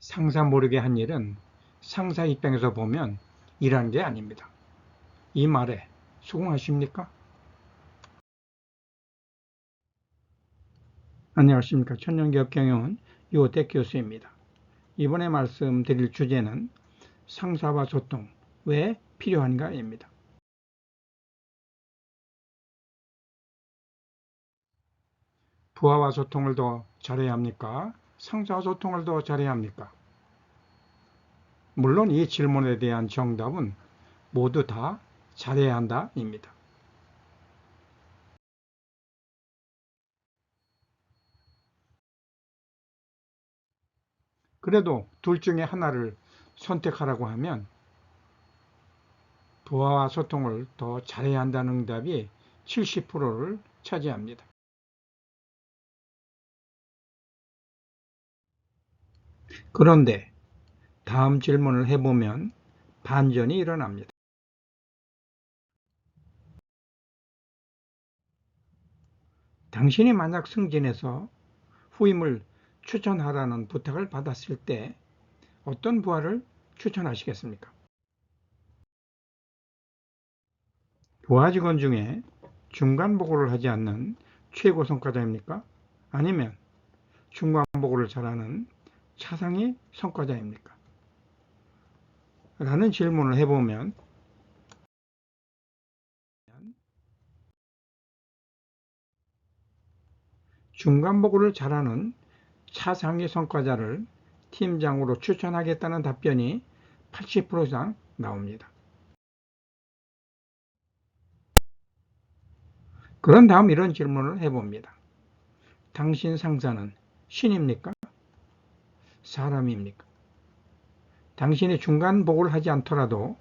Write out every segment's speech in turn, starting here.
상사 모르게 한 일은 상사 입장에서 보면 일한 게 아닙니다. 이 말에 수긍하십니까? 안녕하십니까. 천연기업 경영은 유호택 교수입니다. 이번에 말씀드릴 주제는 상사와 소통 왜 필요한가입니다. 부하와 소통을 더 잘해야 합니까? 상사와 소통을 더 잘해야 합니까? 물론 이 질문에 대한 정답은 모두 다 잘해야 한다입니다. 그래도 둘 중에 하나를 선택하라고 하면 부하와 소통을 더 잘해야 한다는 응답이 70%를 차지합니다. 그런데 다음 질문을 해보면 반전이 일어납니다. 당신이 만약 승진해서 후임을 추천하라는 부탁을 받았을 때 어떤 부하를 추천하시겠습니까? 부하 직원 중에 중간 보고를 하지 않는 최고 성과자입니까? 아니면 중간 보고를 잘하는 차상위 성과자입니까? 라는 질문을 해보면 중간 보고를 잘하는 차상위 성과자를 팀장으로 추천하겠다는 답변이 80% 이상 나옵니다. 그런 다음 이런 질문을 해봅니다. 당신 상사는 신입니까? 사람입니까? 당신이 중간 보고를 하지 않더라도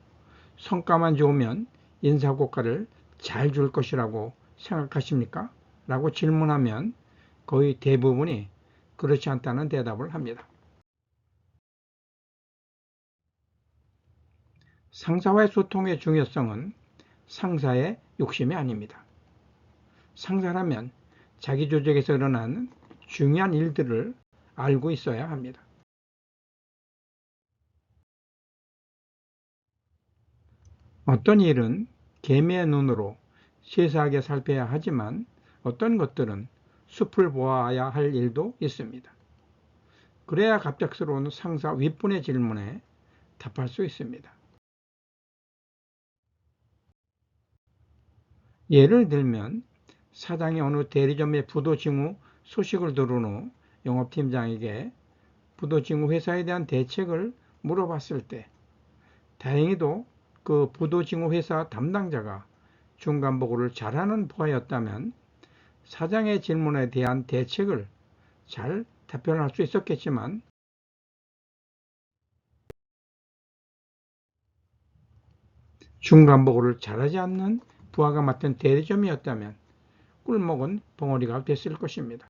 성과만 좋으면 인사고과를 잘 줄 것이라고 생각하십니까? 라고 질문하면 거의 대부분이 그렇지 않다는 대답을 합니다. 상사와의 소통의 중요성은 상사의 욕심이 아닙니다. 상사라면 자기 조직에서 일어나는 중요한 일들을 알고 있어야 합니다. 어떤 일은 개미의 눈으로 세세하게 살펴야 하지만 어떤 것들은 숲을 보아야 할 일도 있습니다. 그래야 갑작스러운 상사 윗분의 질문에 답할 수 있습니다. 예를 들면 사장이 어느 대리점의 부도징후 소식을 들은 후 영업팀장에게 부도징후 회사에 대한 대책을 물어봤을 때 다행히도 그 부도징후 회사 담당자가 중간보고를 잘하는 부하였다면 사장의 질문에 대한 대책을 잘 답변할 수 있었겠지만 중간보고를 잘하지 않는 부하가 맡은 대리점이었다면 꿀먹은 벙어리가 됐을 것입니다.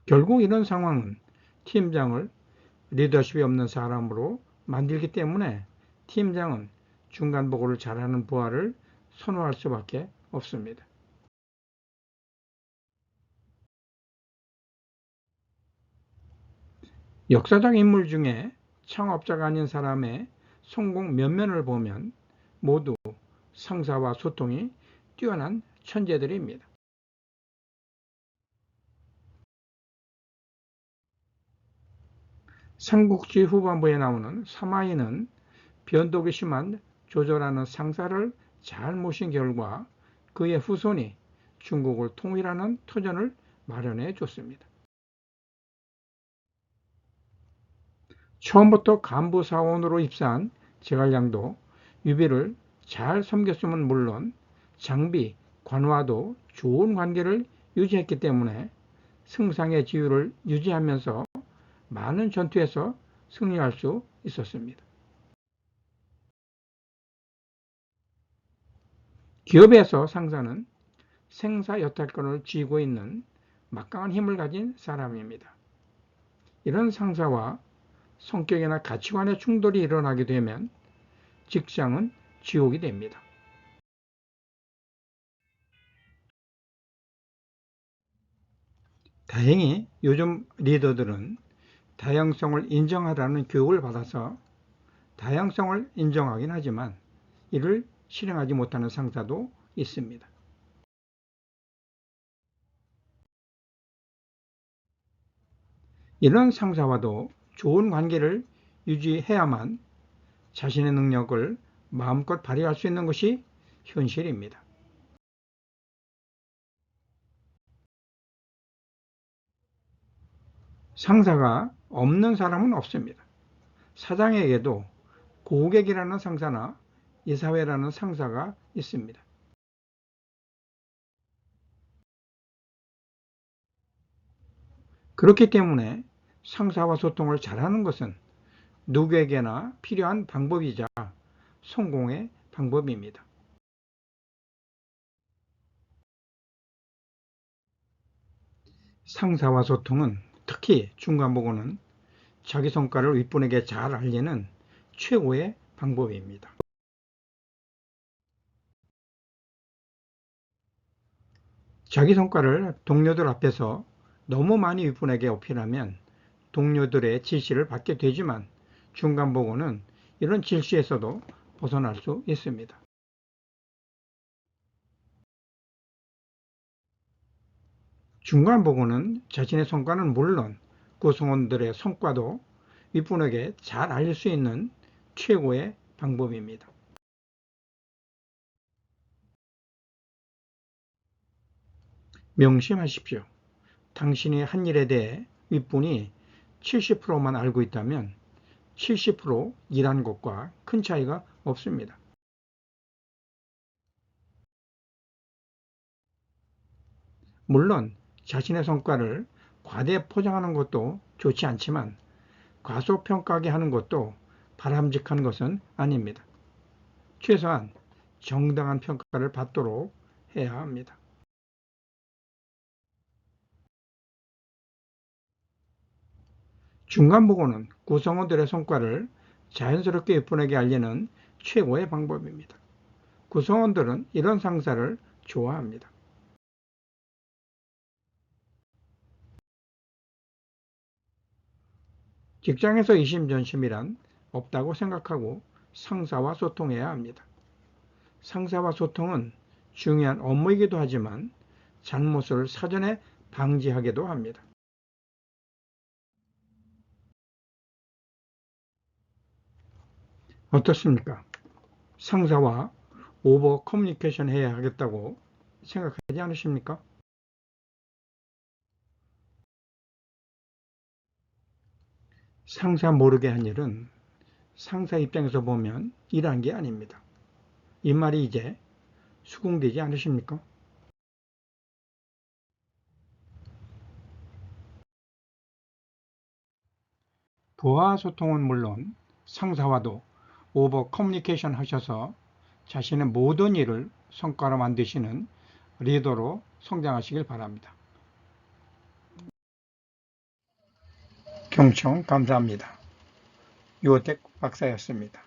결국 이런 상황은 팀장을 리더십이 없는 사람으로 만들기 때문에 팀장은 중간보고를 잘하는 부하를 선호할 수밖에 없습니다. 역사적 인물 중에 창업자가 아닌 사람의 성공 면면을 보면 모두 상사와 소통이 뛰어난 천재들입니다. 삼국지 후반부에 나오는 사마이는 변덕이 심한 조조라는 상사를 잘 모신 결과 그의 후손이 중국을 통일하는 터전을 마련해 줬습니다. 처음부터 간부 사원으로 입사한 제갈량도 유비를 잘 섬겼으면 물론 장비, 관와도 좋은 관계를 유지했기 때문에 승상의 지위를 유지하면서 많은 전투에서 승리할 수 있었습니다. 기업에서 상사는 생사 여탈권을 쥐고 있는 막강한 힘을 가진 사람입니다. 이런 상사와 성격이나 가치관의 충돌이 일어나게 되면 직장은 지옥이 됩니다. 다행히 요즘 리더들은 다양성을 인정하라는 교육을 받아서 다양성을 인정하긴 하지만 이를 실행하지 못하는 상사도 있습니다. 이런 상사와도 좋은 관계를 유지해야만 자신의 능력을 마음껏 발휘할 수 있는 것이 현실입니다. 상사가 없는 사람은 없습니다. 사장에게도 고객이라는 상사나 이사회라는 상사가 있습니다. 그렇기 때문에 상사와 소통을 잘하는 것은 누구에게나 필요한 방법이자 성공의 방법입니다. 상사와 소통은 특히 중간보고는 자기 성과를 윗분에게 잘 알리는 최고의 방법입니다. 자기 성과를 동료들 앞에서 너무 많이 윗분에게 어필하면 동료들의 지시를 받게 되지만 중간보고는 이런 질시에서도 벗어날 수 있습니다. 중간보고는 자신의 성과는 물론 구성원들의 성과도 윗분에게 잘 알릴 수 있는 최고의 방법입니다. 명심하십시오. 당신이 한 일에 대해 윗분이 70%만 알고 있다면 70% 일한 것과 큰 차이가 없습니다. 물론 자신의 성과를 과대 포장하는 것도 좋지 않지만 과소평가하게 하는 것도 바람직한 것은 아닙니다. 최소한 정당한 평가를 받도록 해야 합니다. 중간보고는 구성원들의 성과를 자연스럽게 윗분에게 알리는 최고의 방법입니다. 구성원들은 이런 상사를 좋아합니다. 직장에서 이심전심이란 없다고 생각하고 상사와 소통해야 합니다. 상사와 소통은 중요한 업무이기도 하지만 잘못을 사전에 방지하기도 합니다. 어떻습니까? 상사와 오버 커뮤니케이션 해야 하겠다고 생각하지 않으십니까? 상사 모르게 한 일은 상사 입장에서 보면 일한 게 아닙니다. 이 말이 이제 수긍되지 않으십니까? 부하 소통은 물론 상사와도 오버 커뮤니케이션 하셔서 자신의 모든 일을 성과로 만드시는 리더로 성장하시길 바랍니다. 경청 감사합니다. 유호택 박사였습니다.